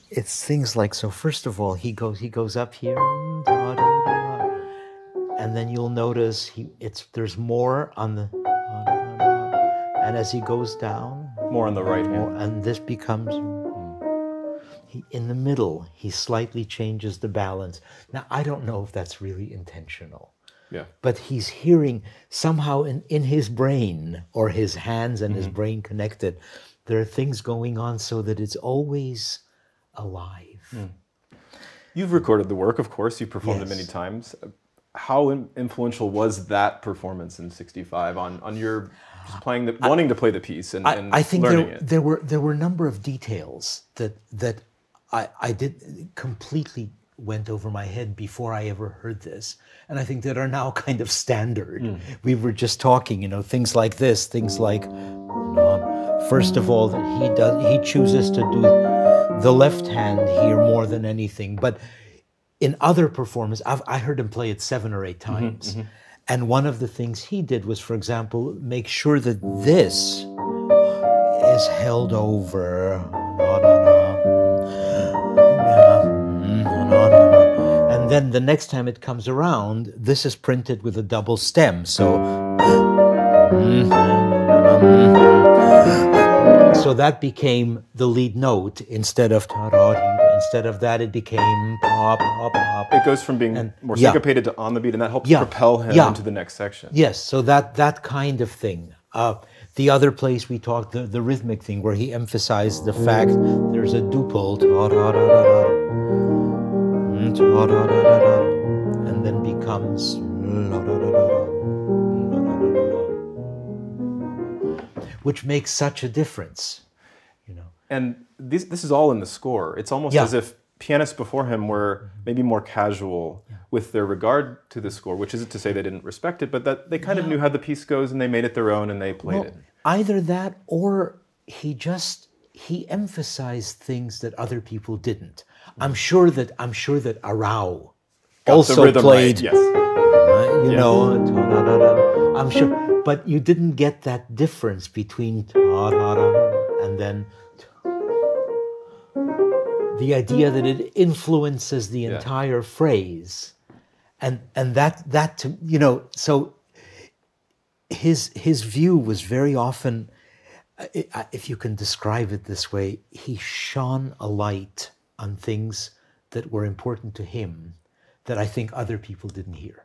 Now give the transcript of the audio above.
it's things like, so first of all, he goes up here, da, da, da, and then you'll notice there's more on the, da, da, da, and as he goes down, more on the right hand, and this becomes, in the middle, he slightly changes the balance. Now, I don't know if that's really intentional. Yeah. But he's hearing somehow in his brain, or his hands and his brain connected, there are things going on so that it's always alive. You've recorded the work, of course. You've performed it Yes. many times. How influential was that performance in '65 on your just playing wanting to play the piece and I think learning it? there were a number of details that I did completely went over my head before I ever heard this, and I think that are now kind of standard. We were just talking, things like this, things like, first of all, that he chooses to do the left hand here more than anything, but in other performances, I heard him play it 7 or 8 times, and one of the things he did was, for example, make sure that this is held over. And then the next time it comes around, this is printed with a double stem. So that became the lead note instead of that it became pop, pop, pop. It goes from being more syncopated to on the beat, and that helps propel him into the next section. Yes, so that kind of thing. The other place we talked, the rhythmic thing, where he emphasized the fact there's a duple, and then becomes, which makes such a difference, And this is all in the score. It's almost as if pianists before him were maybe more casual with their regard to the score, which isn't to say they didn't respect it, but that they kind of knew how the piece goes and they made it their own and they played it. Either that, or he emphasized things that other people didn't. I'm sure that Arau also played, right. I'm sure, but you didn't get that difference between and then the idea that it influences the entire phrase, and that so his view was very often, if you can describe it this way, he shone a light on things that were important to him that I think other people didn't hear.